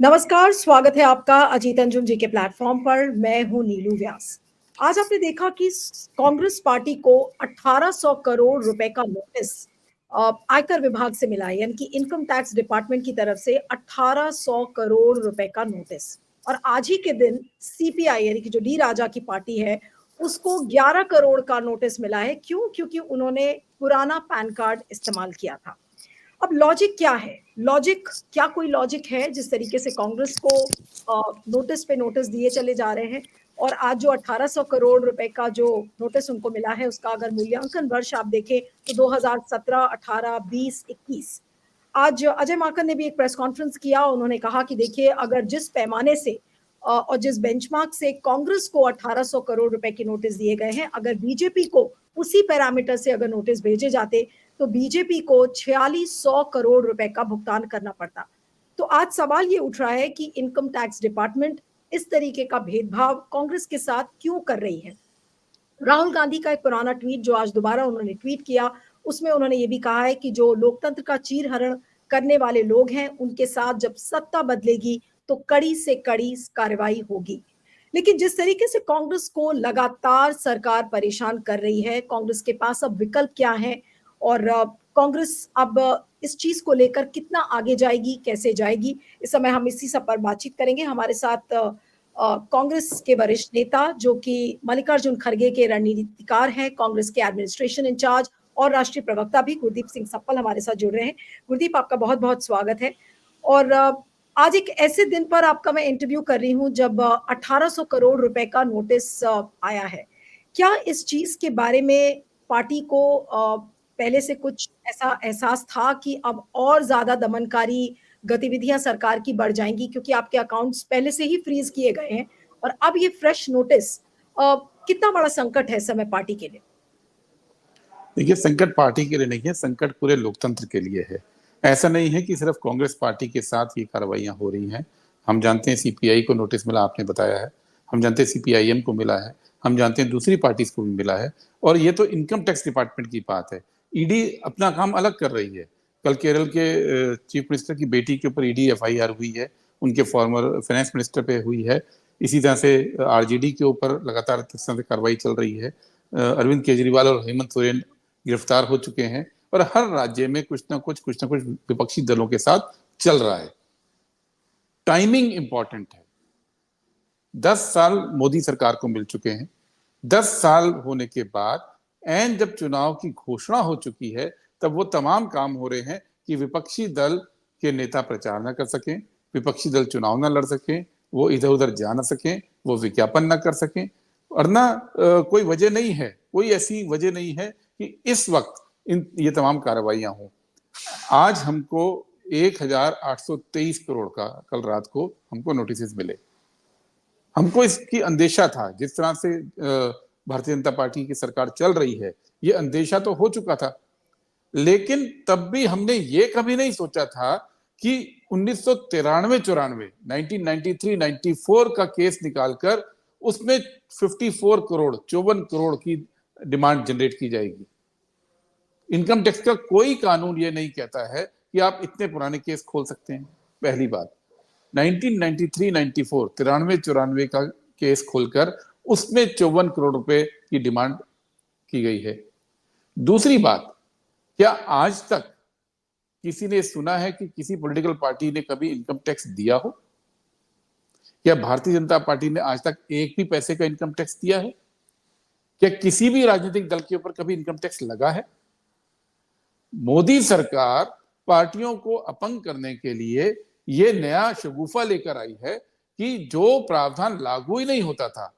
नमस्कार, स्वागत है आपका अजीत अंजुम जी के प्लेटफॉर्म पर। मैं हूं नीलू व्यास। आज आपने देखा कि कांग्रेस पार्टी को 1800 करोड़ रुपए का नोटिस आयकर विभाग से मिला है, यानी कि इनकम टैक्स डिपार्टमेंट की तरफ से 1800 करोड़ रुपए का नोटिस। और आज ही के दिन सीपीआई यानी कि जो डी राजा की पार्टी है, उसको 11 करोड़ का नोटिस मिला है। क्यों? क्योंकि उन्होंने पुराना पैन कार्ड इस्तेमाल किया था। अब लॉजिक क्या है? लॉजिक क्या कोई लॉजिक है जिस तरीके से कांग्रेस को नोटिस पे नोटिस दिए चले जा रहे हैं? और आज जो 1800 करोड़ रुपए का जो नोटिस उनको मिला है, उसका अगर मूल्यांकन वर्ष आप देखें तो 2017, 18, 20, 21। आज अजय माकन ने भी एक प्रेस कॉन्फ्रेंस किया। उन्होंने कहा कि देखिए, अगर जिस पैमाने से और जिस बेंचमार्क से कांग्रेस को 1800 करोड़ रुपए के नोटिस दिए गए हैं, अगर बीजेपी को उसी पैरामीटर से अगर नोटिस भेजे जाते तो बीजेपी को 4600 करोड़ रुपए का भुगतान करना पड़ता। तो आज सवाल ये उठ रहा है कि इनकम टैक्स डिपार्टमेंट इस तरीके का भेदभाव कांग्रेस के साथ क्यों कर रही है। राहुल गांधी का एक पुराना ट्वीट जो आज दोबारा उन्होंने ट्वीट किया, उसमें उन्होंने ये भी कहा है कि जो लोकतंत्र का चीरहरण करने वाले लोग हैं, उनके साथ जब सत्ता बदलेगी तो कड़ी से कड़ी कार्रवाई होगी। लेकिन जिस तरीके से कांग्रेस को लगातार सरकार परेशान कर रही है, कांग्रेस के पास अब विकल्प क्या है और कांग्रेस अब इस चीज को लेकर कितना आगे जाएगी, कैसे जाएगी, इस समय हम इसी सब पर बातचीत करेंगे। हमारे साथ कांग्रेस के वरिष्ठ नेता जो कि मल्लिकार्जुन खड़गे के रणनीतिकार हैं, कांग्रेस के एडमिनिस्ट्रेशन इंचार्ज और राष्ट्रीय प्रवक्ता भी गुरदीप सिंह सप्पल हमारे साथ जुड़ रहे हैं। गुरदीप, आपका बहुत बहुत स्वागत है। और आज एक ऐसे दिन पर आपका मैं इंटरव्यू कर रही हूं जब 1800 करोड़ रुपए का नोटिस आया है। क्या इस चीज के बारे में पार्टी को पहले से कुछ ऐसा एहसास था कि अब और ज्यादा दमनकारी गतिविधियां सरकार की बढ़ जाएंगी, क्योंकि आपके अकाउंट्स पहले से ही फ्रीज किए गए हैं और अब ये फ्रेश नोटिस कितना बड़ा संकट है इस समय पार्टी के लिए? देखिए, संकट पार्टी के लिए नहीं है, संकट पूरे लोकतंत्र के लिए है। ऐसा नहीं है कि सिर्फ कांग्रेस पार्टी के साथ ये कार्रवाइयां हो रही हैं। हम जानते हैं सीपीआई को नोटिस मिला, आपने बताया है। हम जानते हैं सीपीआईएम को मिला है। हम जानते हैं दूसरी पार्टीज को भी मिला है। और ये तो इनकम टैक्स डिपार्टमेंट की बात है। ईडी अपना काम अलग कर रही है। कल केरल के चीफ मिनिस्टर की बेटी के ऊपर ईडी एफआईआर हुई है, उनके फॉर्मर फाइनेंस मिनिस्टर पे हुई है। इसी तरह से आरजेडी के ऊपर लगातार कार्रवाई चल रही है। अरविंद केजरीवाल और हेमंत सोरेन गिरफ्तार हो चुके हैं और हर राज्य में कुछ ना कुछ विपक्षी दलों के साथ चल रहा है। टाइमिंग इंपॉर्टेंट है। 10 साल मोदी सरकार को मिल चुके हैं। 10 साल होने के बाद एंड जब चुनाव की घोषणा हो चुकी है, तब वो तमाम काम हो रहे हैं कि विपक्षी दल के नेता प्रचार न कर सकें, विपक्षी दल चुनाव न लड़ सकें, वो इधर उधर जा न सकें, वो विज्ञापन न कर सकें। और ना कोई वजह नहीं है, कोई ऐसी वजह नहीं है कि इस वक्त ये तमाम कार्रवाइयां हों। आज हमको 1823 करोड़ का कल रात को हमको नोटिस मिले। हमको इसकी अंदेशा था, जिस तरह से भारतीय जनता पार्टी की सरकार चल रही है, ये अंदेशा तो हो चुका था। लेकिन तब भी हमने ये कभी नहीं सोचा था कि 1993-94 1993-94 का केस निकालकर उसमें 54 करोड़ 54 करोड़ की डिमांड जनरेट की जाएगी। इनकम टैक्स का कोई कानून ये नहीं कहता है कि आप इतने पुराने केस खोल सकते हैं। पहली बात, 1993-94 93-94 का केस खोलकर उसमें 54 करोड़ रुपए की डिमांड की गई है। दूसरी बात, क्या आज तक किसी ने सुना है कि किसी पॉलिटिकल पार्टी ने कभी इनकम टैक्स दिया हो? क्या भारतीय जनता पार्टी ने आज तक एक भी पैसे का इनकम टैक्स दिया है? क्या किसी भी राजनीतिक दल के ऊपर कभी इनकम टैक्स लगा है? मोदी सरकार पार्टियों को अपंग करने के लिए ये नया शगुफा लेकर आई है कि जो प्रावधान लागू ही नहीं होता था,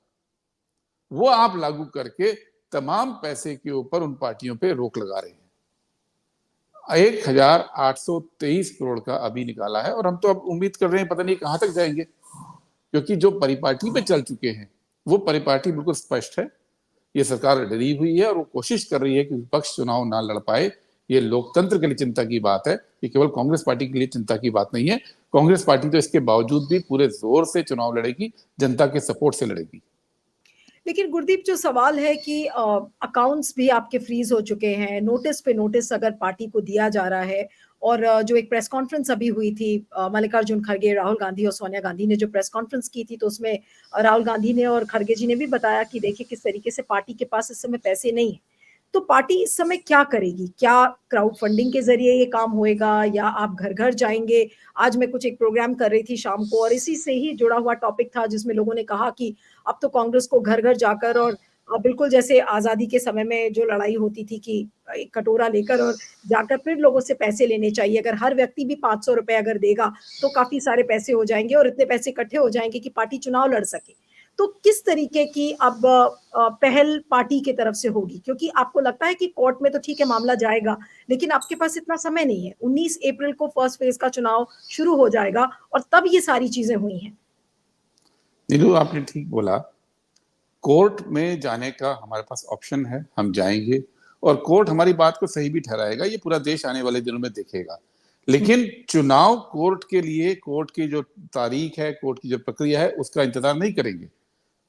वो आप लागू करके तमाम पैसे के ऊपर उन पार्टियों पे रोक लगा रहे हैं। 1823 करोड़ का अभी निकाला है और हम तो अब उम्मीद कर रहे हैं पता नहीं कहां तक जाएंगे, क्योंकि जो परिपाटी पे चल चुके हैं वो परिपाटी बिल्कुल स्पष्ट है। ये सरकार डरी हुई है और वो कोशिश कर रही है कि विपक्ष चुनाव ना लड़ पाए। ये लोकतंत्र के लिए चिंता की बात है, ये केवल कांग्रेस पार्टी के लिए चिंता की बात नहीं है। कांग्रेस पार्टी तो इसके बावजूद भी पूरे जोर से चुनाव लड़ेगी, जनता के सपोर्ट से लड़ेगी। लेकिन गुरदीप, जो सवाल है कि अकाउंट्स भी आपके फ्रीज हो चुके हैं, नोटिस पे नोटिस अगर पार्टी को दिया जा रहा है और जो एक प्रेस कॉन्फ्रेंस अभी हुई थी, मल्लिकार्जुन खड़गे, राहुल गांधी और सोनिया गांधी ने जो प्रेस कॉन्फ्रेंस की थी, तो उसमें राहुल गांधी ने और खड़गे जी ने भी बताया कि देखिए किस तरीके से पार्टी के पास इस समय पैसे नहीं है। तो पार्टी इस समय क्या करेगी? क्या क्राउड फंडिंग के जरिए ये काम होएगा या आप घर घर जाएंगे? आज मैं कुछ एक प्रोग्राम कर रही थी शाम को और इसी से ही जुड़ा हुआ टॉपिक था जिसमें लोगों ने कहा कि अब तो कांग्रेस को घर घर जाकर और बिल्कुल जैसे आजादी के समय में जो लड़ाई होती थी कि एक कटोरा लेकर और जाकर फिर लोगों से पैसे लेने चाहिए। अगर हर व्यक्ति भी 500 रुपए अगर देगा तो काफी सारे पैसे हो जाएंगे और इतने पैसे इकट्ठे हो जाएंगे कि पार्टी चुनाव लड़ सके। तो किस तरीके की अब पहल पार्टी की तरफ से होगी? क्योंकि आपको लगता है कि कोर्ट में तो ठीक है मामला जाएगा, लेकिन आपके पास इतना समय नहीं है। 19 अप्रैल को फर्स्ट फेज का चुनाव शुरू हो जाएगा और तब ये सारी चीजें हुई हैं। नीलू, आपने ठीक बोला। कोर्ट में जाने का हमारे पास ऑप्शन है, हम जाएंगे और कोर्ट हमारी बात को सही भी ठहराएगा, ये पूरा देश आने वाले दिनों में देखेगा। लेकिन चुनाव कोर्ट के लिए, कोर्ट की जो तारीख है, कोर्ट की जो प्रक्रिया है, उसका इंतजार नहीं करेंगे।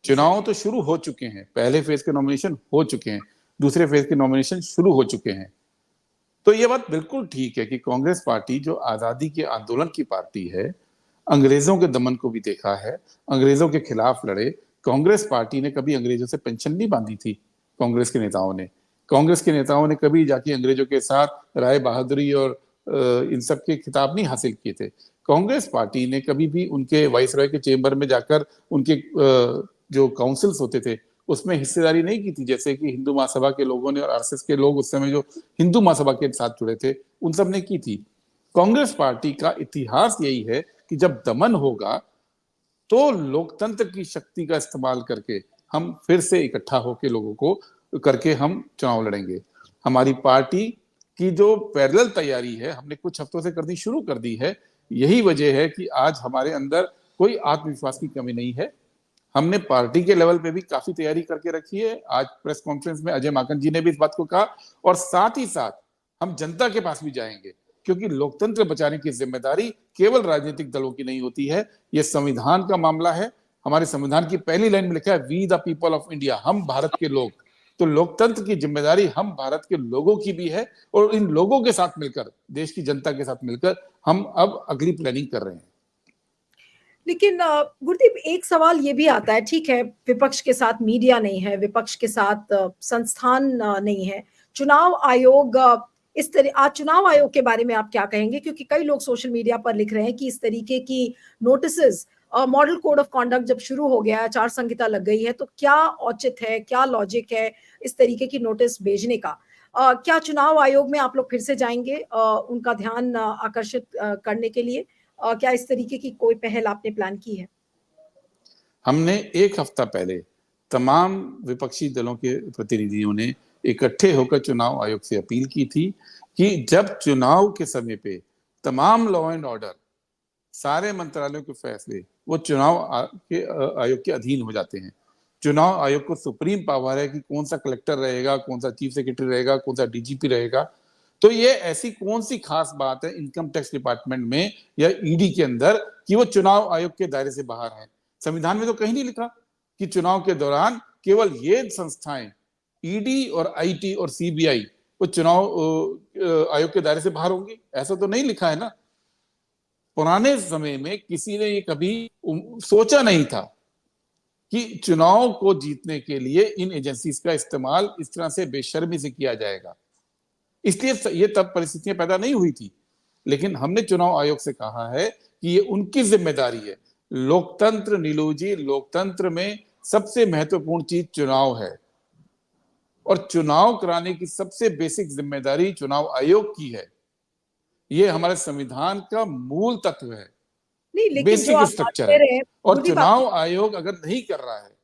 चुनाव तो शुरू हो चुके हैं, पहले फेज के नॉमिनेशन हो चुके हैं, दूसरे फेज के नॉमिनेशन शुरू हो चुके हैं। तो ये बात बिल्कुल ठीक है कि कांग्रेस पार्टी जो आजादी के आंदोलन की पार्टी है, अंग्रेजों के दमन को भी देखा है, अंग्रेजों के खिलाफ लड़े। कांग्रेस पार्टी ने कभी अंग्रेजों से पेंशन नहीं बांधी थी। कांग्रेस के नेताओं ने, कांग्रेस के नेताओं ने कभी जाके अंग्रेजों के साथ राय बहादुरी और इन सब के खिताब नहीं हासिल किए थे। कांग्रेस पार्टी ने कभी भी उनके वाइसरॉय के चेंबर में जाकर उनके जो काउंसिल्स होते थे उसमें हिस्सेदारी नहीं की थी, जैसे कि हिंदू महासभा के लोगों ने और आरएसएस के लोग उस समय जो हिंदू महासभा के साथ जुड़े थे उन सब ने की थी। कांग्रेस पार्टी का इतिहास यही है कि जब दमन होगा तो लोकतंत्र की शक्ति का इस्तेमाल करके हम फिर से इकट्ठा होकर लोगों को करके हम चुनाव लड़ेंगे। हमारी पार्टी की जो पैरेलल तैयारी है हमने कुछ हफ्तों से करनी शुरू कर दी है। यही वजह है कि आज हमारे अंदर कोई आत्मविश्वास की कमी नहीं है। हमने पार्टी के लेवल पे भी काफी तैयारी करके रखी है। आज प्रेस कॉन्फ्रेंस में अजय माकन जी ने भी इस बात को कहा और साथ ही साथ हम जनता के पास भी जाएंगे, क्योंकि लोकतंत्र बचाने की जिम्मेदारी केवल राजनीतिक दलों की नहीं होती है, यह संविधान का मामला है। हमारे संविधान की पहली लाइन में लिखा है, we the people of India, हम भारत के लोग। तो लोकतंत्र की जिम्मेदारी हम भारत के लोगों की भी है और इन लोगों के साथ मिलकर, देश की जनता के साथ मिलकर हम अब अगली प्लानिंग कर रहे हैं। लेकिन गुरदीप, एक सवाल ये भी आता है, ठीक है विपक्ष के साथ मीडिया नहीं है, विपक्ष के साथ संस्थान नहीं है, चुनाव आयोग इस तरह, आज चुनाव आयोग के बारे में आप क्या कहेंगे? क्योंकि कई लोग सोशल मीडिया पर लिख रहे हैं कि इस तरीके की notices, model code of conduct जब शुरू हो गया है, आचार संहिता लग गई है, तो क्या औचित है, क्या लॉजिक है इस तरीके की नोटिस भेजने का? क्या चुनाव आयोग में आप लोग फिर से जाएंगे उनका ध्यान आकर्षित करने के लिए? क्या इस तरीके की कोई पहल आपने प्लान की है? हमने एक हफ्ता पहले तमाम विपक्षी दलों के प्रतिनिधियों ने इकट्ठे होकर चुनाव आयोग से अपील की थी कि जब चुनाव के समय पे तमाम लॉ एंड ऑर्डर, सारे मंत्रालयों के फैसले वो चुनाव आयोग के अधीन हो जाते हैं। चुनाव आयोग को सुप्रीम पावर है कि कौन सा कलेक्टर रहेगा, कौन सा चीफ सेक्रेटरी रहेगा, कौन सा डीजीपी रहेगा। तो ये ऐसी कौन सी खास बात है इनकम टैक्स डिपार्टमेंट में या ईडी के अंदर कि वो चुनाव आयोग के दायरे से बाहर है? संविधान में तो कहीं नहीं लिखा कि चुनाव के दौरान केवल ये संस्थाएं, ईडी और आईटी और सीबीआई, वो चुनाव आयोग के दायरे से बाहर होंगी। ऐसा तो नहीं लिखा है ना। पुराने समय में किसी ने ये कभी सोचा नहीं था कि चुनाव को जीतने के लिए इन एजेंसीज का इस्तेमाल इस तरह से बेशर्मी से किया जाएगा। इसलिए ये तब परिस्थितियां पैदा नहीं हुई थी। लेकिन हमने चुनाव आयोग से कहा है कि ये उनकी जिम्मेदारी है। लोकतंत्र, नीलू जी, लोकतंत्र में सबसे महत्वपूर्ण चीज चुनाव है और चुनाव कराने की सबसे बेसिक जिम्मेदारी चुनाव आयोग की है। ये हमारे संविधान का मूल तत्व है, नहीं, लेकिन जो बेसिक आप बात स्ट्रक्चर कह है। रहे हैं, और गुरदीप आप चुनाव आयोग अगर नहीं कर रहा है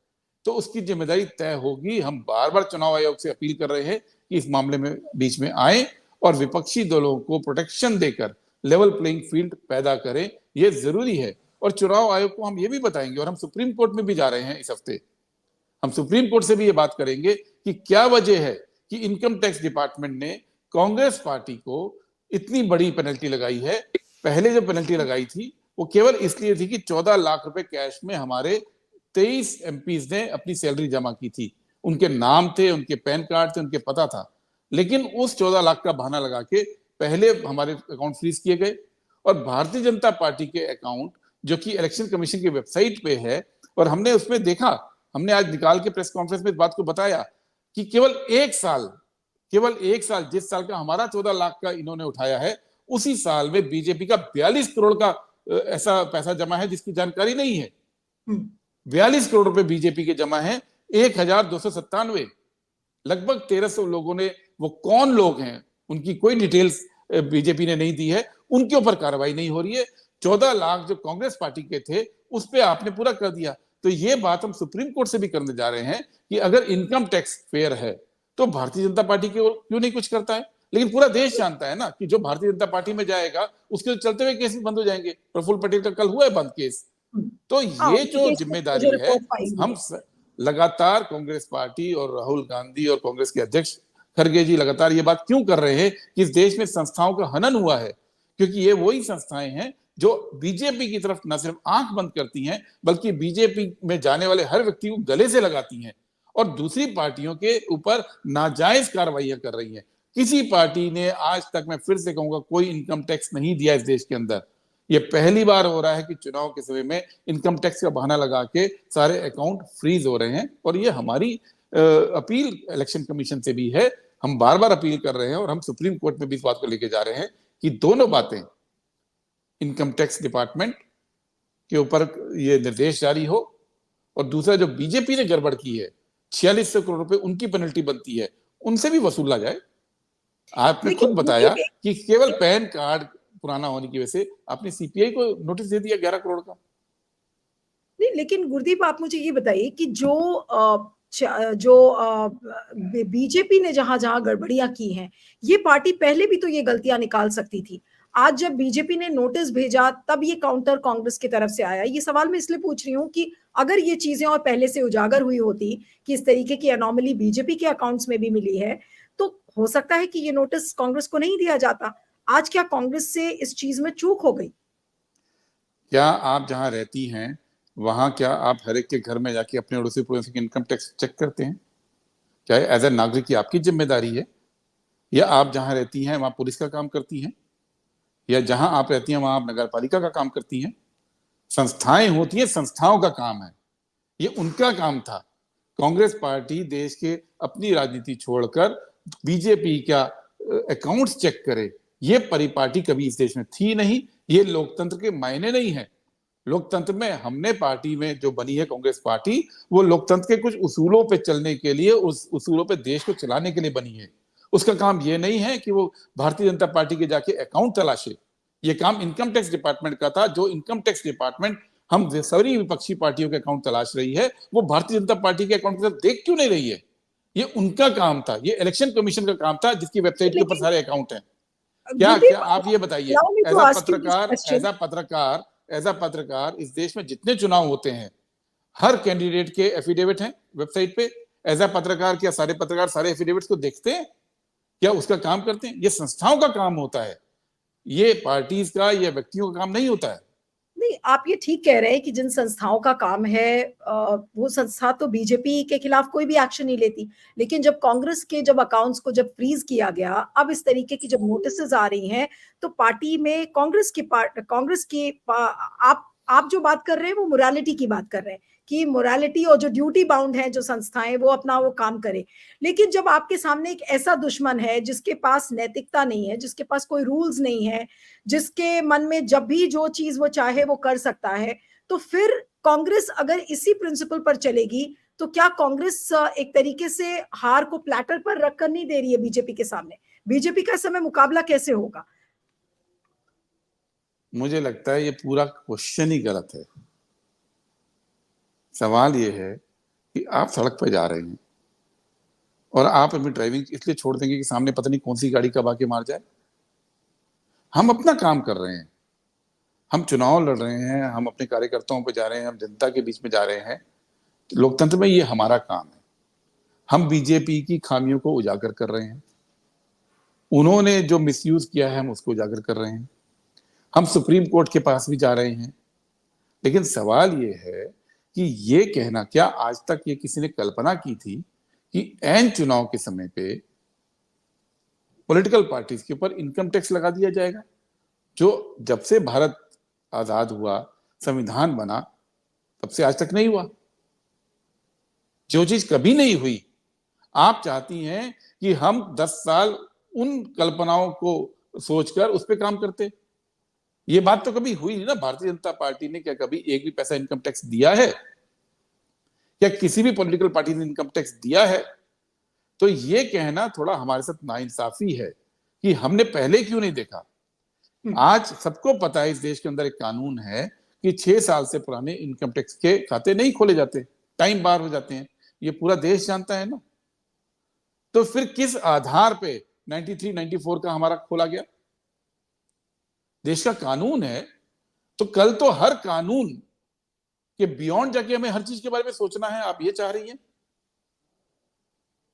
तो उसकी जिम्मेदारी तय होगी। हम बार बार चुनाव आयोग से अपील कर रहे हैं कि इस मामले में बीच में आए और विपक्षी दलों को प्रोटेक्शन देकर लेवल प्लेइंग फील्ड पैदा करें। यह जरूरी है। और चुनाव आयोग को हम ये भी बताएंगे, और हम सुप्रीम कोर्ट में भी जा रहे हैं इस हफ्ते, हम सुप्रीम कोर्ट से भी ये बात करेंगे कि क्या वजह है कि इनकम टैक्स डिपार्टमेंट ने कांग्रेस पार्टी को इतनी बड़ी पेनल्टी लगाई है। पहले जो पेनल्टी लगाई थी वो केवल इसलिए थी कि 14 लाख रुपए कैश में हमारे 23 एमपीज ने अपनी सैलरी जमा की थी। उनके नाम थे, उनके पैन कार्ड थे, उनके पता था। लेकिन उस 14 लाख का बहाना लगा के पहले हमारे अकाउंट फ्रीज किए गए, और भारतीय जनता पार्टी के अकाउंट जो कि इलेक्शन कमीशन की वेबसाइट पे है, और हमने उसमें देखा, हमने आज निकाल के प्रेस कॉन्फ्रेंस में इस बात को बताया कि केवल एक साल जिस साल का हमारा 14 लाख का इन्होंने उठाया है, उसी साल में बीजेपी का 42 करोड़ का ऐसा पैसा जमा है जिसकी जानकारी नहीं है। 42 करोड़ रुपए बीजेपी के जमा है, 1297, लगभग 1300 लोगों ने, वो कौन लोग हैं उनकी कोई डिटेल्स बीजेपी ने नहीं दी है, उनके ऊपर कार्रवाई नहीं हो रही है। 14 लाख जो कांग्रेस पार्टी के थे उस पर आपने पूरा कर दिया। तो ये बात हम सुप्रीम कोर्ट से भी करने जा रहे हैं कि अगर इनकम टैक्स फेयर है तो भारतीय जनता पार्टी क्यों नहीं कुछ करता है। लेकिन पूरा देश जानता है ना कि जो भारतीय जनता पार्टी में जाएगा उसके चलते हुए केस भी बंद हो जाएंगे। प्रफुल्ल पटेल का कल हुआ है बंद केस। तो ये जो जिम्मेदारी है, हम लगातार कांग्रेस पार्टी और राहुल गांधी और कांग्रेस के अध्यक्ष खड़गे जी लगातार ये बात क्यों कर रहे हैं कि इस देश में संस्थाओं का हनन हुआ है, क्योंकि ये वही संस्थाएं हैं जो बीजेपी की तरफ न सिर्फ आंख बंद करती हैं बल्कि बीजेपी में जाने वाले हर व्यक्ति को गले से लगाती हैं और दूसरी पार्टियों के ऊपर नाजायज कार्रवाइयां कर रही हैं। किसी पार्टी ने आज तक, मैं फिर से कहूंगा, कोई इनकम टैक्स नहीं दिया इस देश के अंदर। ये पहली बार हो रहा है कि चुनाव के समय में इनकम टैक्स का बहाना लगा के सारे अकाउंट फ्रीज हो रहे हैं, और ये हमारी अपील इलेक्शन कमीशन से भी है। हम बार बार अपील कर रहे हैं और हम सुप्रीम कोर्ट में भी इस बात को लेके जा रहे हैं कि दोनों बातें, इनकम टैक्स डिपार्टमेंट के ऊपर ये निर्देश जारी हो, और दूसरा जो बीजेपी ने गड़बड़ की है 4600 करोड़ रुपए उनकी पेनल्टी बनती है, उनसे भी वसूला जाए। आपने खुद बताया कि केवल पैन कार्ड पुराना होने की वजह से आपने सीपीआई को नोटिस दे दिया 11 करोड़ का। नहीं, लेकिन गुरदीप आप मुझे ये बताइए कि बीजेपी ने जहां जहां गड़बड़ियां की हैं, ये पार्टी पहले भी तो ये गलतियां निकाल सकती थी। आज जब बीजेपी ने नोटिस भेजा तब ये काउंटर कांग्रेस की तरफ से आया। ये सवाल मैं इसलिए पूछ रही हूँ कि अगर ये चीजें और पहले से उजागर हुई होती कि इस तरीके की अनोमली बीजेपी के अकाउंट्स में भी मिली है, तो हो सकता है कि ये नोटिस कांग्रेस को नहीं दिया जाता। आज क्या कांग्रेस से इस चीज में चूक हो गई? क्या आप जहां रहती हैं वहां क्या आप हर एक के घर में जाके अपने अड़ोसी पड़ोसी की इनकम टैक्स चेक करते हैं? क्या एज ए नागरिक की आपकी जिम्मेदारी है? या आप जहां रहती हैं वहां पुलिस का काम करती हैं? या जहां आप रहती हैं वहां आप नगर पालिका का काम करती हैं? संस्थाएं होती हैं, संस्थाओं का काम है, ये उनका काम था। कांग्रेस पार्टी देश के अपनी राजनीति छोड़कर बीजेपी का अकाउंट्स चेक करे, ये परिपाटी कभी इस देश में थी नहीं। ये लोकतंत्र के मायने नहीं है। लोकतंत्र में हमने पार्टी में जो बनी है कांग्रेस पार्टी, वो लोकतंत्र के कुछ उसूलों पे चलने के लिए, उस उसूलों पे देश को चलाने के लिए बनी है। उसका काम ये नहीं है कि वो भारतीय जनता पार्टी के जाके अकाउंट तलाशे। ये काम इनकम टैक्स डिपार्टमेंट का था। जो इनकम टैक्स डिपार्टमेंट हम सभी विपक्षी पार्टियों के अकाउंट तलाश रही है, वो भारतीय जनता पार्टी के अकाउंट की तरफ देख क्यों नहीं रही है? ये उनका काम था, ये इलेक्शन कमीशन का काम था जिसकी वेबसाइट के ऊपर सारे अकाउंट हैं। क्या क्या आप ये बताइए, एज अ पत्रकार इस देश में जितने चुनाव होते हैं हर कैंडिडेट के एफिडेविट हैं वेबसाइट पे। एज अ पत्रकार क्या सारे पत्रकार सारे एफिडेविट्स को देखते हैं? क्या उसका काम करते हैं? ये संस्थाओं का काम होता है, ये पार्टीज का या व्यक्तियों का काम नहीं होता है। नहीं, आप ये ठीक कह रहे हैं कि जिन संस्थाओं का काम है वो संस्था तो बीजेपी के खिलाफ कोई भी एक्शन नहीं लेती। लेकिन जब कांग्रेस के जब अकाउंट्स को जब फ्रीज किया गया, अब इस तरीके की जब नोटिसेस आ रही हैं, तो पार्टी में कांग्रेस की आप जो बात कर रहे हैं वो मोरालिटी की बात कर रहे हैं कि मोरालिटी और जो ड्यूटी बाउंड है जो संस्थाएं वो अपना वो काम करे। लेकिन जब आपके सामने एक ऐसा दुश्मन है जिसके पास नैतिकता नहीं है, जिसके पास कोई रूल्स नहीं है, जिसके मन में जब भी जो चीज वो चाहे वो कर सकता है, तो फिर कांग्रेस अगर इसी प्रिंसिपल पर चलेगी तो क्या कांग्रेस एक तरीके से हार को प्लेटर पर रखकर नहीं दे रही है बीजेपी के सामने? बीजेपी का समय मुकाबला कैसे होगा? मुझे लगता है ये पूरा क्वेश्चन ही गलत है। सवाल ये है कि आप सड़क पर जा रहे हैं और आप अपनी ड्राइविंग इसलिए छोड़ देंगे कि सामने पता नहीं कौन सी गाड़ी कब आके मार जाए। हम अपना काम कर रहे हैं, हम चुनाव लड़ रहे हैं, हम अपने कार्यकर्ताओं पे जा रहे हैं, हम जनता के बीच में जा रहे हैं। लोकतंत्र में ये हमारा काम है। हम बीजेपी की खामियों को उजागर कर रहे हैं, उन्होंने जो मिसयूज किया है हम उसको उजागर कर रहे हैं, हम सुप्रीम कोर्ट के पास भी जा रहे हैं। लेकिन सवाल ये है कि ये कहना, क्या आज तक ये किसी ने कल्पना की थी कि ऐन चुनाव के समय पे पॉलिटिकल पार्टीज के ऊपर इनकम टैक्स लगा दिया जाएगा, जो जब से भारत आजाद हुआ, संविधान बना, तब से आज तक नहीं हुआ, जो चीज कभी नहीं हुई। आप चाहती हैं कि हम 10 साल उन कल्पनाओं को सोचकर उस पर काम करते। ये बात तो कभी हुई नहीं ना। भारतीय जनता पार्टी ने क्या कभी एक भी पैसा इनकम टैक्स दिया है? क्या किसी भी पॉलिटिकल पार्टी ने इनकम टैक्स दिया है? तो ये कहना थोड़ा हमारे साथ नाइंसाफी है कि हमने पहले क्यों नहीं देखा। आज सबको पता है इस देश के अंदर एक कानून है कि 6 साल से पुराने इनकम टैक्स के खाते नहीं खोले जाते, टाइम बार हो जाते हैं। ये पूरा देश जानता है ना। तो फिर किस आधार पे 93, 94 का हमारा खोला गया? देश का कानून है, तो कल तो हर कानून के बियॉन्ड जाके हमें हर चीज के बारे में सोचना है। आप ये चाह रही हैं?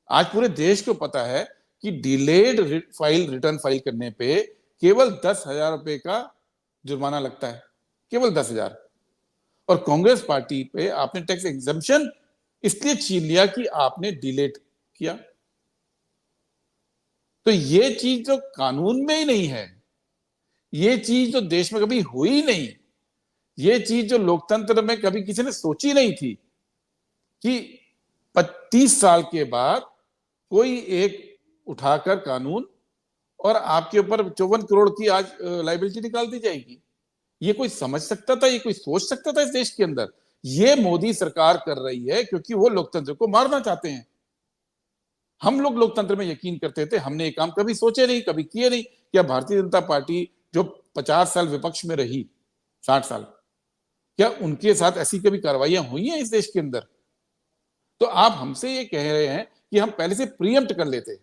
आज पूरे देश को पता है कि डिलेड रिटर्न फाइल करने पे केवल 10,000 रुपए का जुर्माना लगता है, केवल 10,000। और कांग्रेस पार्टी पे आपने टैक्स एग्जम्पशन इसलिए छीन लिया कि आपने डिलेट किया। तो ये चीज जो कानून में ही नहीं है, ये चीज जो देश में कभी हुई नहीं, ये चीज जो लोकतंत्र में कभी किसी ने सोची नहीं थी कि 25 साल के बाद कोई एक उठाकर कानून और आपके ऊपर 54 करोड़ की आज लाइबिलिटी निकाल दी जाएगी। ये कोई समझ सकता था? ये कोई सोच सकता था इस देश के अंदर? ये मोदी सरकार कर रही है क्योंकि वो लोकतंत्र को मारना चाहते हैं। हम लोग लोकतंत्र में यकीन करते थे, हमने ये काम कभी सोचे नहीं, कभी किए नहीं। क्या भारतीय जनता पार्टी जो 50 साल विपक्ष में रही, 60 साल, क्या उनके साथ ऐसी कभी कार्रवाइयां हुई हैं इस देश के अंदर? तो आप हमसे ये कह रहे हैं कि हम पहले से प्रीएम्प्ट कर लेते।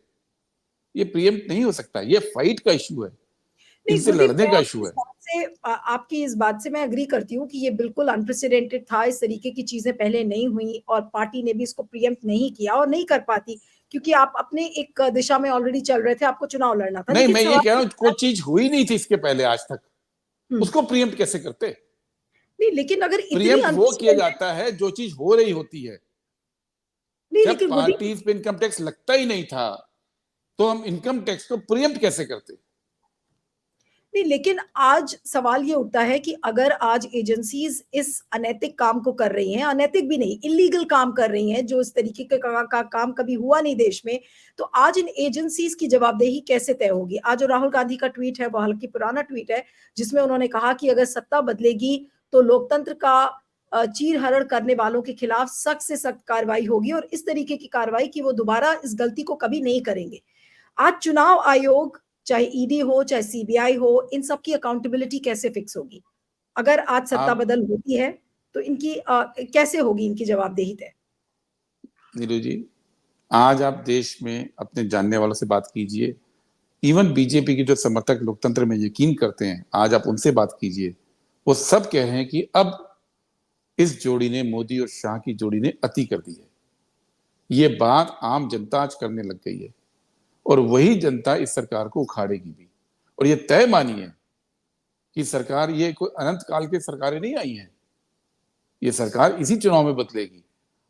ये प्रीएम्प्ट नहीं हो सकता, ये फाइट का इशू है, नहीं इनसे गुरदीप, लड़ने मैं का आपकी इशू इस है। बात से आपकी इस बात से मैं एग्री करती हूँ कि ये बिल्कुल अनप्रेसिडेंटेड था। इस तरीके की चीजें पहले नहीं हुई और पार्टी ने भी इसको प्रीएम्प्ट नहीं किया और नहीं कर पाती, क्योंकि आप अपने एक दिशा में ऑलरेडी चल रहे थे, आपको चुनाव लड़ना था। नहीं, लेकिन मैं ये सवाल कह रहा ये हूं आता कोई है- चीज हुई नहीं थी इसके पहले आज तक, हम्म, उसको प्रीएम्प्ट कैसे करते? नहीं लेकिन अगर इतनी प्रीएम्प्ट वो किया अनप्रेसिडेंटेड, जाता है जो चीज हो रही होती है। नहीं जब लेकिन गुरदीप, पार्टीज पे इनकम टैक्स लगता ही नहीं था, तो हम इनकम टैक्स को प्रीएम्प्ट कैसे करते? नहीं लेकिन आज सवाल ये उठता है कि अगर आज एजेंसीज इस अनैतिक काम को कर रही हैं, अनैतिक भी नहीं, इलीगल काम कर रही हैं, जो इस तरीके का काम कभी हुआ नहीं देश में, तो आज इन एजेंसीज की जवाबदेही कैसे तय होगी? आज जो राहुल गांधी का ट्वीट है, वो हालांकि पुराना ट्वीट है, जिसमें उन्होंने कहा कि अगर सत्ता बदलेगी तो लोकतंत्र का चीर हरण करने वालों के खिलाफ सख्त से सख्त कार्रवाई होगी, और इस तरीके की कार्रवाई कि वो दोबारा इस गलती को कभी नहीं करेंगे। आज चुनाव आयोग, चाहे ईडी हो चाहे सीबीआई हो, इन सब की अकाउंटेबिलिटी कैसे फिक्स होगी? अगर आज सत्ता आप बदल होती है तो इनकी कैसे होगी इनकी जवाबदेही तय? नीरू जी, आज आप देश में अपने जानने वालों से बात कीजिए, इवन बीजेपी के जो समर्थक लोकतंत्र में यकीन करते हैं, आज आप उनसे बात कीजिए। वो सब कह रहे हैं कि अब इस जोड़ी ने, मोदी और शाह की जोड़ी ने अति कर दी है। ये बात आम जनता आज करने लग गई है, और वही जनता इस सरकार को उखाड़ेगी भी। और ये तय मानिए कि सरकार, ये कोई अनंत काल की सरकारें नहीं आई हैं, ये सरकार इसी चुनाव में बदलेगी।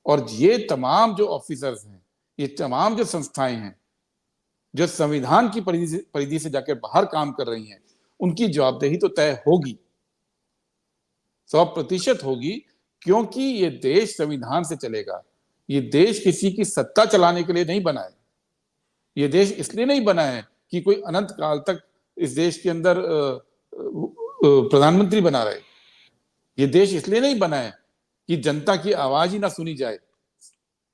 और ये तमाम जो ऑफिसर्स हैं, ये तमाम जो संस्थाएं हैं, जो संविधान की परिधि से जाकर बाहर काम कर रही हैं, उनकी जवाबदेही तो तय होगी, 100% होगी। क्योंकि ये देश संविधान से चलेगा। ये देश किसी की सत्ता चलाने के लिए नहीं बना है। ये देश इसलिए नहीं बना है कि कोई अनंत काल तक इस देश के अंदर प्रधानमंत्री बना रहे। ये देश इसलिए नहीं बना है कि जनता की आवाज ही ना सुनी जाए।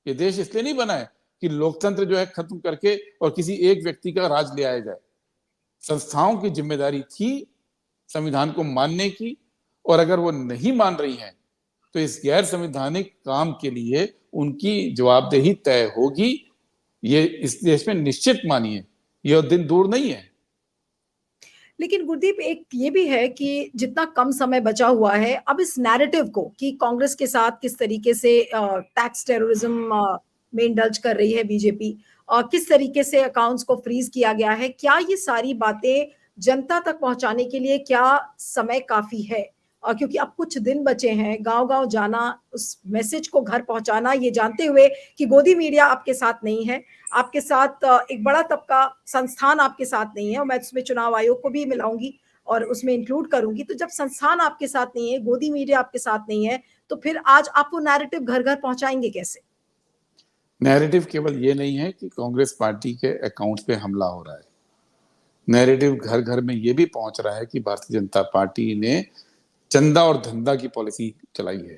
ये देश इसलिए नहीं बना है कि लोकतंत्र जो है खत्म करके और किसी एक व्यक्ति का राज ले आया जाए। संस्थाओं की जिम्मेदारी थी संविधान को मानने की, और अगर वो नहीं मान रही हैं तो इस गैर संवैधानिक काम के लिए उनकी जवाबदेही तय होगी। ये इस देश में निश्चित मानिए, यह दिन दूर नहीं है। लेकिन गुरदीप, एक ये भी है कि जितना कम समय बचा हुआ है, अब इस नैरेटिव को कि कांग्रेस के साथ किस तरीके से टैक्स टेररिज्म में इंडल्ज कर रही है बीजेपी, किस तरीके से अकाउंट्स को फ्रीज किया गया है, क्या ये सारी बातें जनता तक पहुंचाने के लिए क्या समय काफी है? क्योंकि अब कुछ दिन बचे हैं, गाँव-गाँव जाना, उस मैसेज को घर पहुँचाना, ये जानते हुए कि गोदी मीडिया आपके साथ नहीं है, आपके साथ एक बड़ा तबका संस्थान आपके साथ नहीं है, और मैं उसमें चुनाव आयोग को भी मिलाऊँगी और उसमें इंक्लूड करूँगी। तो जब संस्थान आपके साथ नहीं है, गोदी मीडिया आपके साथ नहीं है, तो फिर आज आप वो नैरेटिव घर-घर पहुँचाएँगे कैसे? नैरेटिव केवल ये नहीं है कि कांग्रेस पार्टी के अकाउंट्स पे हमला हो रहा है। नैरेटिव घर घर में ये भी पहुंच रहा है कि भारतीय जनता पार्टी ने चंदा और धंधा की पॉलिसी चलाई है।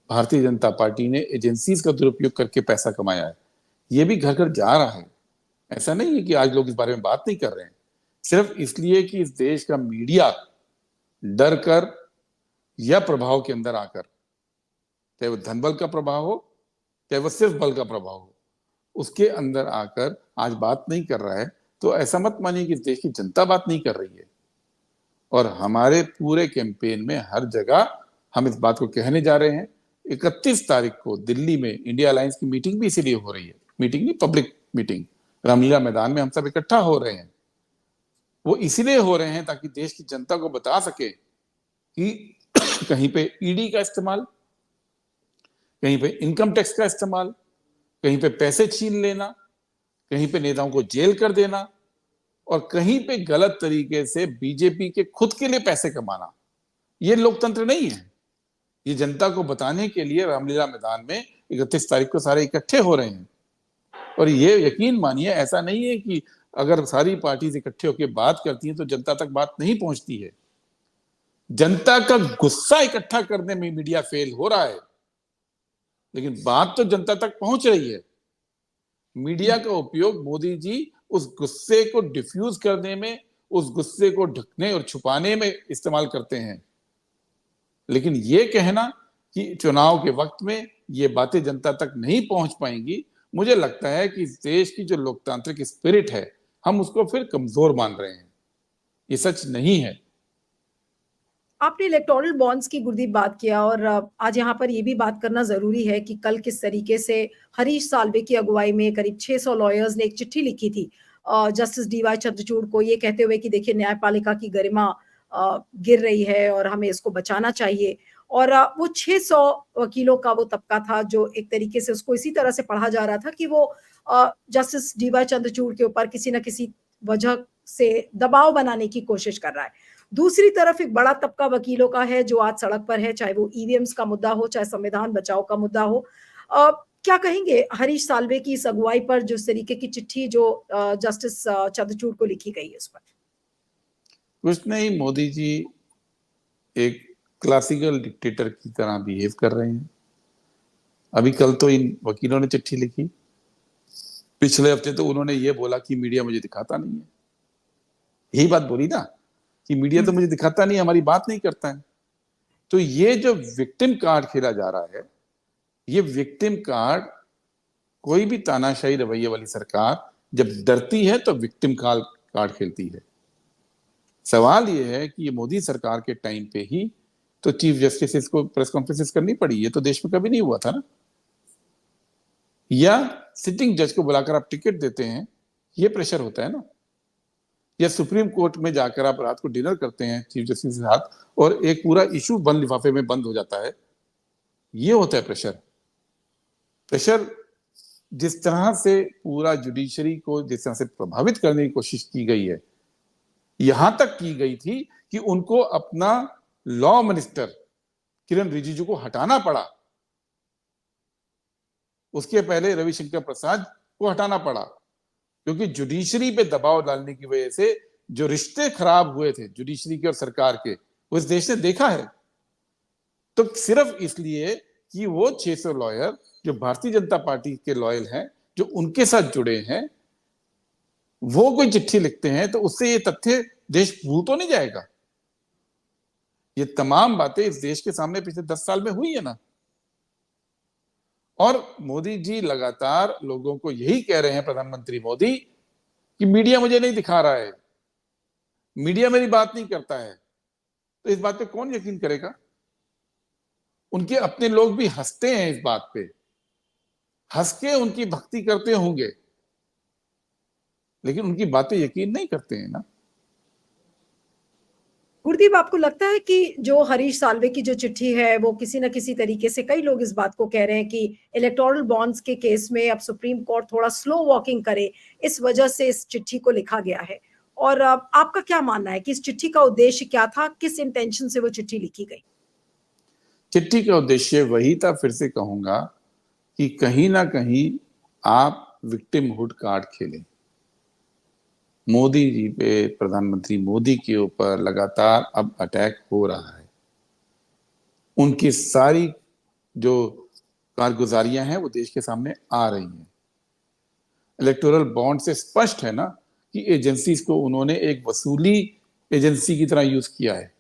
भारतीय जनता पार्टी ने एजेंसीज का दुरुपयोग करके पैसा कमाया है। ये भी घर घर जा रहा है। ऐसा नहीं है कि आज लोग इस बारे में बात नहीं कर रहे हैं, सिर्फ इसलिए कि इस देश का मीडिया डर कर या प्रभाव के अंदर आकर, चाहे वो धन बल का प्रभाव हो, चाहे वो सिर्फ बल का प्रभाव हो, उसके अंदर आकर आज बात नहीं कर रहा है। तो ऐसा मत मानिए कि इस देश की जनता बात नहीं कर रही है। और हमारे पूरे कैंपेन में हर जगह हम इस बात को कहने जा रहे हैं। 31 तारीख को दिल्ली में इंडिया अलायंस की मीटिंग भी इसीलिए हो रही है, मीटिंग नहीं, पब्लिक मीटिंग, रामलीला मैदान में हम सब इकट्ठा हो रहे हैं। वो इसीलिए हो रहे हैं ताकि देश की जनता को बता सके कि कहीं पे ईडी का इस्तेमाल, कहीं पे इनकम टैक्स का इस्तेमाल, कहीं पे पैसे छीन लेना, कहीं पे नेताओं को जेल कर देना, और कहीं पे गलत तरीके से बीजेपी के खुद के लिए पैसे कमाना, ये लोकतंत्र नहीं है। ये जनता को बताने के लिए रामलीला मैदान में 31 तारीख को सारे इकट्ठे हो रहे हैं। और ये यकीन मानिए, ऐसा नहीं है कि अगर सारी पार्टी इकट्ठे होकर बात करती हैं तो जनता तक बात नहीं पहुंचती है। जनता का गुस्सा इकट्ठा करने में मीडिया फेल हो रहा है, लेकिन बात तो जनता तक पहुंच रही है। मीडिया का उपयोग मोदी जी उस गुस्से को डिफ्यूज करने में, उस गुस्से को ढकने और छुपाने में इस्तेमाल करते हैं। लेकिन ये कहना कि चुनाव के वक्त में ये बातें जनता तक नहीं पहुंच पाएंगी, मुझे लगता है कि इस देश की जो लोकतांत्रिक स्पिरिट है, हम उसको फिर कमजोर मान रहे हैं। ये सच नहीं है। आपने इलेक्टोरल बॉन्ड्स की गुरदीप बात किया, और आज यहाँ पर ये भी बात करना ज़रूरी है कि कल किस तरीके से हरीश साल्वे की अगुवाई में करीब 600 लॉयर्स ने एक चिट्ठी लिखी थी जस्टिस डीवाई चंद्रचूड़ को, ये कहते हुए कि देखिए न्यायपालिका की गरिमा गिर रही है और हमें इसको बचाना चाहिए। और वो 600 वकीलों का वो तबका था जो एक तरीके से उसको इसी तरह से पढ़ा जा रहा था कि वो जस्टिस डीवाई चंद्रचूड़ के ऊपर किसी न किसी वजह से दबाव बनाने की कोशिश कर रहा है। दूसरी तरफ एक बड़ा तबका वकीलों का है जो आज सड़क पर है, चाहे वो ईवीएम्स का मुद्दा हो, चाहे संविधान बचाओ का मुद्दा हो। क्या कहेंगे हरीश साल्वे की इस अगुवाई पर, जो इस तरीके की चिट्ठी जो जस्टिस चंद्रचूड़ को लिखी गई है उस पर? कुछ नहीं, मोदी जी एक क्लासिकल डिक्टेटर की तरह बिहेव कर रहे हैं। अभी कल तो इन वकीलों ने चिट्ठी लिखी, पिछले हफ्ते तो उन्होंने ये बोला कि मीडिया मुझे दिखाता नहीं है। यही बात बोली ना कि मीडिया तो मुझे दिखाता नहीं, हमारी बात नहीं करता है। तो ये जो विक्टिम कार्ड खेला जा रहा है, ये विक्टिम कार्ड, कोई भी तानाशाही रवैये वाली सरकार जब डरती है तो विक्टिम कार्ड खेलती है। सवाल ये है कि ये मोदी सरकार के टाइम पे ही तो चीफ जस्टिस को प्रेस कॉन्फ्रेंसेस करनी पड़ी। ये तो देश में कभी नहीं हुआ था ना। या सिटिंग जज को बुलाकर आप टिकट देते हैं, ये प्रेशर होता है ना। या सुप्रीम कोर्ट में जाकर आप रात को डिनर करते हैं चीफ जस्टिस के साथ और एक पूरा इशू बंद लिफाफे में बंद हो जाता है, ये होता है प्रेशर। प्रेशर जिस तरह से पूरा जुडिशरी को जिस तरह से प्रभावित करने की कोशिश की गई है, यहां तक की गई थी कि उनको अपना लॉ मिनिस्टर किरण रिजिजू को हटाना पड़ा। उसके पहले रविशंकर प्रसाद को हटाना पड़ा, क्योंकि जुडिशरी पे दबाव डालने की वजह से जो रिश्ते खराब हुए थे जुडिशरी के और सरकार के, वो इस देश ने देखा है। तो सिर्फ इसलिए कि वो 600 लॉयर जो भारतीय जनता पार्टी के लॉयल हैं, जो उनके साथ जुड़े हैं, वो कोई चिट्ठी लिखते हैं तो उससे ये तथ्य देश भूल तो नहीं जाएगा। ये तमाम बातें इस देश के सामने पिछले 10 साल में हुई है ना। और मोदी जी लगातार लोगों को यही कह रहे हैं, प्रधानमंत्री मोदी, कि मीडिया मुझे नहीं दिखा रहा है, मीडिया मेरी बात नहीं करता है। तो इस बात पे कौन यकीन करेगा? उनके अपने लोग भी हंसते हैं इस बात पे, हंस के उनकी भक्ति करते होंगे, लेकिन उनकी बातें यकीन नहीं करते हैं ना। गुरदीप, आपको लगता है कि जो हरीश साल्वे की जो चिट्ठी है वो किसी न किसी तरीके से, कई लोग इस बात को कह रहे हैं कि इलेक्टोरल बॉन्ड्स के केस में अब सुप्रीम कोर्ट थोड़ा स्लो वॉकिंग करे, इस वजह से इस चिट्ठी को लिखा गया है? और आपका क्या मानना है कि इस चिट्ठी का उद्देश्य क्या था, किस इंटेंशन से वो चिट्ठी लिखी गई? चिट्ठी का उद्देश्य वही था, फिर से कहूंगा, कि कहीं ना कहीं आप विक्टिमहुड कार्ड खेलें। मोदी जी पे, प्रधानमंत्री मोदी के ऊपर लगातार अब अटैक हो रहा है। उनकी सारी जो कारगुजारियां हैं वो देश के सामने आ रही हैं। इलेक्टोरल बॉन्ड से स्पष्ट है ना कि एजेंसीज को उन्होंने एक वसूली एजेंसी की तरह यूज किया है।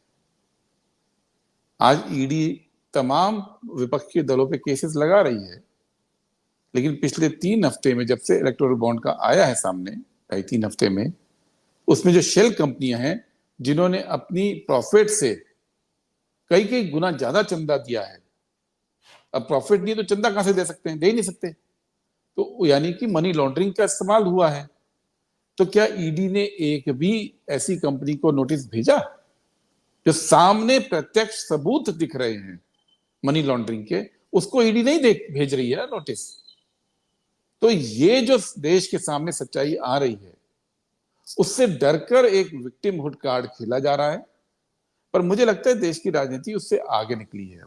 आज ईडी तमाम विपक्ष के दलों पे केसेस लगा रही है, लेकिन पिछले 3 हफ्ते में, जब से इलेक्टोरल बॉन्ड का आया है सामने, 2.5-3 हफ्ते में, उसमें जो शेल कंपनियां हैं जिन्होंने अपनी प्रॉफिट से कई कई गुना ज्यादा चंदा दिया है, अब प्रॉफिट नहीं तो चंदा कहां से दे सकते हैं? दे ही नहीं सकते। तो यानी कि मनी लॉन्ड्रिंग का इस्तेमाल हुआ है। तो क्या ईडी ने एक भी ऐसी कंपनी को नोटिस भेजा जो सामने प्रत्यक्ष सबूत दिख रहे हैं मनी लॉन्ड्रिंग के? उसको ईडी नहीं देख भेज रही है ना नोटिस। तो ये जो देश के सामने सच्चाई आ रही है, उससे डरकर एक विक्टिमहुड कार्ड खेला जा रहा है। पर मुझे लगता है देश की राजनीति उससे आगे निकली है।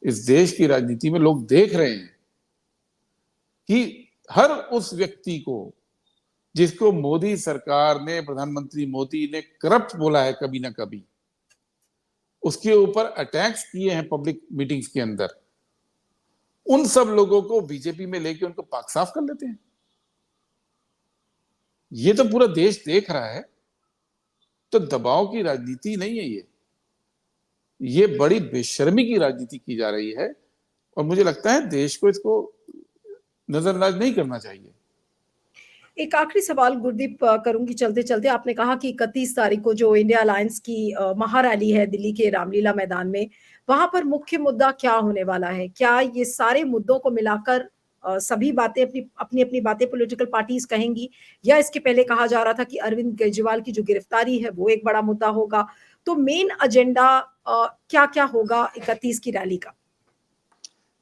इस देश की राजनीति में लोग देख रहे हैं कि हर उस व्यक्ति को जिसको मोदी सरकार ने, प्रधानमंत्री मोदी ने करप्ट बोला है कभी ना कभी, उसके ऊपर अटैक्स किए हैं पब्लिक मीटिंग्स के अंदर, उन सब लोगों को बीजेपी में लेके उनको पाक साफ कर लेते हैं। ये तो पूरा देश देख रहा है। तो दबाव की राजनीति नहीं है ये बड़ी बेशर्मी की राजनीति की जा रही है। और मुझे लगता है देश को इसको नजरअंदाज नहीं करना चाहिए। एक आखिरी सवाल गुरदीप करूंगी चलते चलते। आपने कहा कि 31 तारीख को जो इंडिया अलायंस की महारैली है दिल्ली के रामलीला मैदान में, वहां पर मुख्य मुद्दा क्या होने वाला है? क्या ये सारे मुद्दों को मिलाकर सभी बातें अपनी अपनी अपनी बातें पॉलिटिकल पार्टीज कहेंगी, या इसके पहले कहा जा रहा था कि अरविंद केजरीवाल की जो गिरफ्तारी है वो एक बड़ा मुद्दा होगा? तो मेन एजेंडा क्या क्या होगा 31 की रैली का?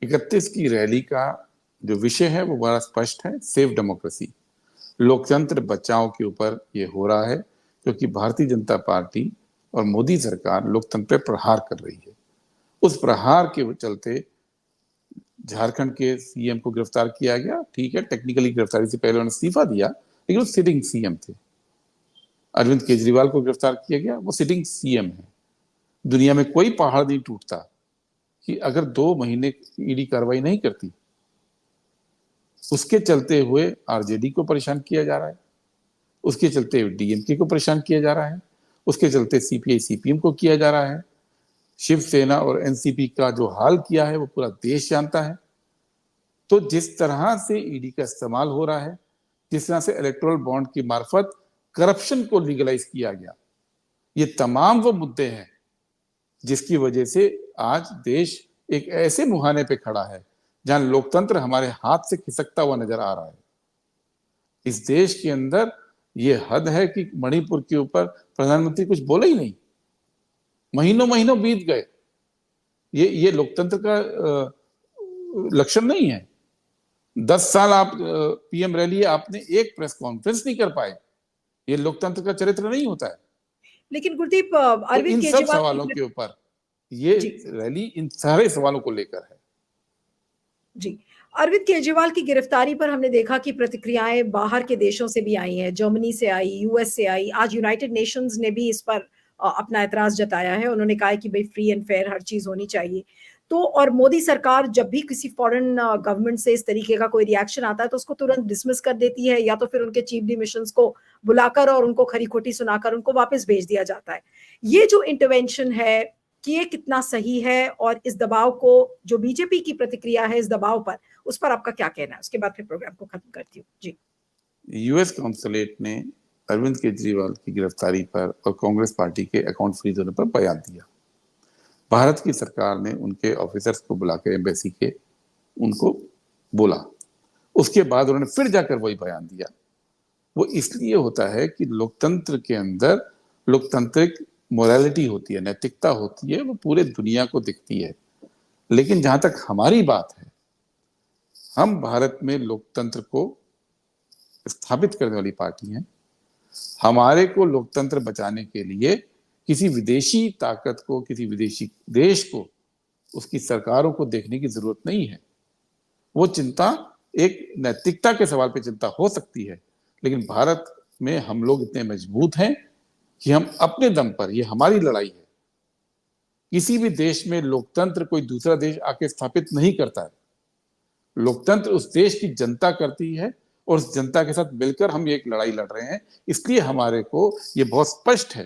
31 की रैली का जो विषय है वो बड़ा स्पष्ट है, सेफ डेमोक्रेसी, लोकतंत्र बचाओ के ऊपर ये हो रहा है, क्योंकि भारतीय जनता पार्टी और मोदी सरकार लोकतंत्र पर प्रहार कर रही है। उस प्रहार के चलते झारखंड के सीएम को गिरफ्तार किया गया। ठीक है, टेक्निकली गिरफ्तारी से पहले उन्होंने इस्तीफा दिया, लेकिन वो सिटिंग सीएम थे। अरविंद केजरीवाल को गिरफ्तार किया गया, वो सिटिंग सीएम है। दुनिया में कोई पहाड़ नहीं टूटता कि अगर 2 महीने ईडी कार्रवाई नहीं करती। उसके चलते हुए आरजेडी को परेशान किया जा रहा है, उसके चलते डीएमके को परेशान किया जा रहा है, उसके चलते सीपीआई सीपीएम को किया जा रहा है। शिवसेना और एनसीपी का जो हाल किया है वो पूरा देश जानता है। तो जिस तरह से ईडी का इस्तेमाल हो रहा है, जिस तरह से इलेक्टोरल बॉन्ड की मार्फत करप्शन को लीगलाइज किया गया, ये तमाम वो मुद्दे हैं जिसकी वजह से आज देश एक ऐसे मुहाने पे खड़ा है जहां लोकतंत्र हमारे हाथ से खिसकता हुआ नजर आ रहा है। इस देश के अंदर ये हद है कि मणिपुर के ऊपर प्रधानमंत्री कुछ बोले ही नहीं, महीनों महीनों बीत गए। ये लोकतंत्र का लक्षण नहीं है। 10 साल आप पीएम रह लिए, आपने एक प्रेस कॉन्फ्रेंस नहीं कर पाए। ये लोकतंत्र का चरित्र नहीं होता है। लेकिन गुरदीप, तो अरविंद इन सब केजरीवाल सवालों के ऊपर ये रैली इन सारे सवालों को लेकर है। जी, अरविंद केजरीवाल की गिरफ्तारी पर हमने देखा कि प्रतिक्रियाएं बाहर के देशों से भी आई हैं, जर्मनी से आई, यूएस से आई, आज यूनाइटेड नेशंस ने भी इस पर अपना एतराज जताया है। उन्होंने कहा है कि भाई फ्री एंड फेयर हर चीज होनी चाहिए। तो और मोदी सरकार जब भी किसी फॉरेन गवर्नमेंट से इस तरीके का कोई रिएक्शन आता है तो उसको तुरंत डिसमिस कर देती है, या तो फिर उनके चीफ डिमिशंस को बुलाकर और उनको खरी खोटी सुनाकर उनको वापस भेज दिया जाता है। ये जो इंटरवेंशन है कि ये कितना सही है, और इस दबाव को, जो बीजेपी की प्रतिक्रिया है इस दबाव पर, उस पर आपका क्या कहना है? उसके बाद फिर प्रोग्राम को खत्म करती हूँ। जी। यूएस कॉन्सुलेट ने अरविंद केजरीवाल की गिरफ्तारी पर और कांग्रेस पार्टी के अकाउंट फ्रीज होने पर बयान दिया। भारत की सरकार ने उनके ऑफिसर्स को बुलाकर एम्बेसी के उनको बोला, उसके बाद उन्होंने फिर जाकर वही बयान दिया। वो इसलिए होता है कि लोकतंत्र के अंदर लोकतांत्रिक मोरालिटी होती है, नैतिकता होती है, वो पूरे दुनिया को दिखती है। लेकिन जहां तक हमारी बात है, हम भारत में लोकतंत्र को स्थापित करने वाली पार्टी हैं। हमारे को लोकतंत्र बचाने के लिए किसी विदेशी ताकत को, किसी विदेशी देश को, उसकी सरकारों को देखने की जरूरत नहीं है। वो चिंता एक नैतिकता के सवाल पे चिंता हो सकती है, लेकिन भारत में हम लोग इतने मजबूत हैं कि हम अपने दम पर, ये हमारी लड़ाई है। किसी भी देश में लोकतंत्र कोई दूसरा देश आके स्थापित नहीं करता है। लोकतंत्र उस देश की जनता करती है और उस जनता के साथ मिलकर हम ये एक लड़ाई लड़ रहे हैं। इसलिए हमारे को ये बहुत स्पष्ट है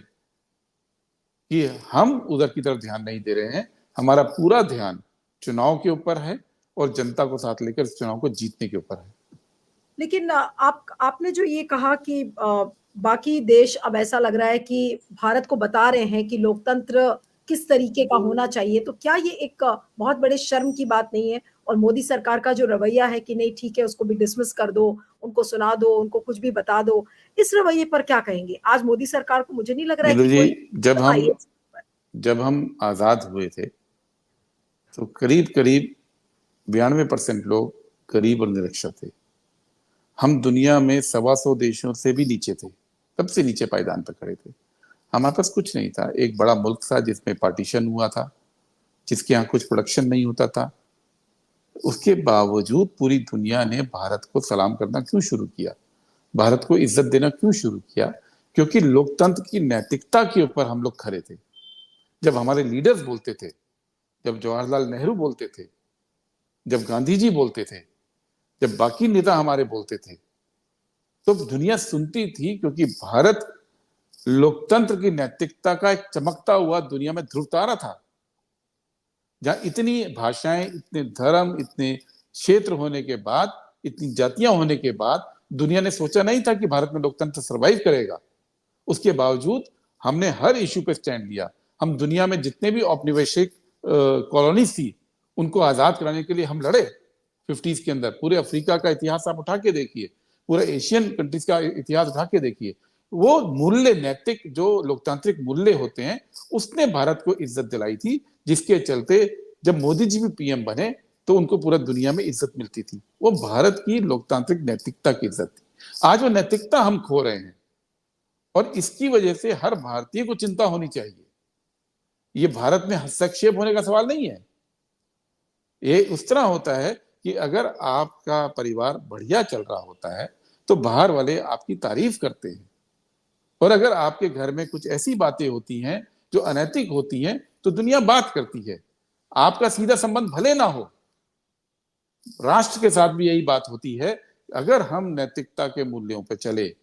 कि हम उधर की तरफ ध्यान नहीं दे रहे हैं। हमारा पूरा ध्यान चुनाव के ऊपर है और जनता को साथ लेकर इस चुनाव को जीतने के ऊपर है। लेकिन आपने जो ये कहा कि बाकी देश अब ऐसा लग रहा है कि भारत को बता रहे हैं कि लोकतंत्र किस तरीके का होना चाहिए, तो क्या ये एक बहुत बड़े शर्म की बात नहीं है? और मोदी सरकार का जो रवैया है कि नहीं ठीक है, उसको भी डिसमिस कर दो, उनको सुना दो, उनको कुछ भी बता दो, इस रवैये पर क्या कहेंगे? आज मोदी सरकार को मुझे नहीं लग रहा है नीलू कि जी, कोई आई है इस पर। जब हम आजाद हुए थे तो करीब करीब 92% लोग गरीब और निरक्षर थे। हम दुनिया में 125 देशों से भी नीचे थे, सबसे नीचे पायदान पर खड़े थे। हमारे पास कुछ नहीं था। एक बड़ा मुल्क था जिसमें पार्टीशन हुआ था, जिसके यहाँ कुछ प्रोडक्शन नहीं होता था। उसके बावजूद पूरी दुनिया ने भारत को सलाम करना क्यों शुरू किया, भारत को इज्जत देना क्यों शुरू किया? क्योंकि लोकतंत्र की नैतिकता के ऊपर हम लोग खड़े थे। जब हमारे लीडर्स बोलते थे, जब जवाहरलाल नेहरू बोलते थे, जब गांधी जी बोलते थे, जब बाकी नेता हमारे बोलते थे, तो दुनिया सुनती थी, क्योंकि भारत लोकतंत्र की नैतिकता का एक चमकता हुआ दुनिया में ध्रुव तारा था। जहां इतनी भाषाएं, इतने धर्म, इतने क्षेत्र होने के बाद, इतनी जातियां होने के बाद दुनिया ने सोचा नहीं था कि भारत में लोकतंत्र सर्वाइव करेगा। उसके बावजूद हमने हर इश्यू पे स्टैंड लिया। हम दुनिया में जितने भी औपनिवेशिक कॉलोनीज थी, उनको आजाद कराने के लिए हम लड़े 50s के अंदर। पूरे अफ्रीका का इतिहास आप उठा के देखिए, पूरे एशियन कंट्रीज का इतिहास उठा के देखिए। वो मूल्य, नैतिक जो लोकतांत्रिक मूल्य होते हैं, उसने भारत को इज्जत दिलाई थी, जिसके चलते जब मोदी जी भी पीएम बने तो उनको पूरा दुनिया में इज्जत मिलती थी। वो भारत की लोकतांत्रिक नैतिकता की इज्जत थी। आज वो नैतिकता हम खो रहे हैं और इसकी वजह से हर भारतीय को चिंता होनी चाहिए। ये भारत में हस्तक्षेप होने का सवाल नहीं है। ये उस तरह होता है कि अगर आपका परिवार बढ़िया चल रहा होता है तो बाहर वाले आपकी तारीफ करते हैं, और अगर आपके घर में कुछ ऐसी बातें होती हैं जो अनैतिक होती हैं तो दुनिया बात करती है। आपका सीधा संबंध भले ना हो, राष्ट्र के साथ भी यही बात होती है। अगर हम नैतिकता के मूल्यों पर चले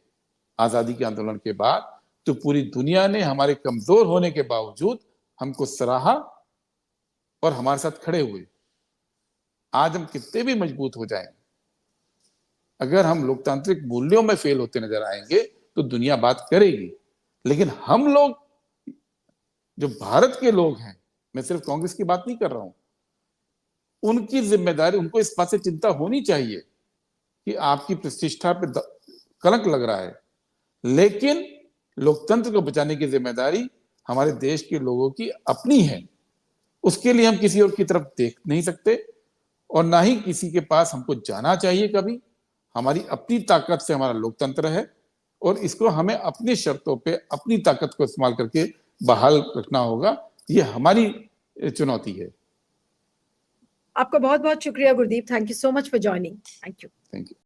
आजादी के आंदोलन के बाद, तो पूरी दुनिया ने हमारे कमजोर होने के बावजूद हमको सराहा और हमारे साथ खड़े हुए। आज हम कितने भी मजबूत हो जाएं, अगर हम लोकतांत्रिक मूल्यों में फेल होते नजर आएंगे तो दुनिया बात करेगी। लेकिन हम लोग, जो भारत के लोग हैं, मैं सिर्फ कांग्रेस की बात नहीं कर रहा हूं, उनकी जिम्मेदारी, उनको इस बात से चिंता होनी चाहिए कि आपकी प्रतिष्ठा पे कलंक लग रहा है। लेकिन लोकतंत्र को बचाने की जिम्मेदारी हमारे देश के लोगों की अपनी है। उसके लिए हम किसी और की तरफ देख नहीं सकते और ना ही किसी के पास हमको जाना चाहिए कभी। हमारी अपनी ताकत से हमारा लोकतंत्र है और इसको हमें अपनी शर्तों पे अपनी ताकत को इस्तेमाल करके बहाल रखना होगा। ये हमारी चुनौती है। आपका बहुत बहुत शुक्रिया Gurdeep. Thank you so much for joining. Thank you. Thank you.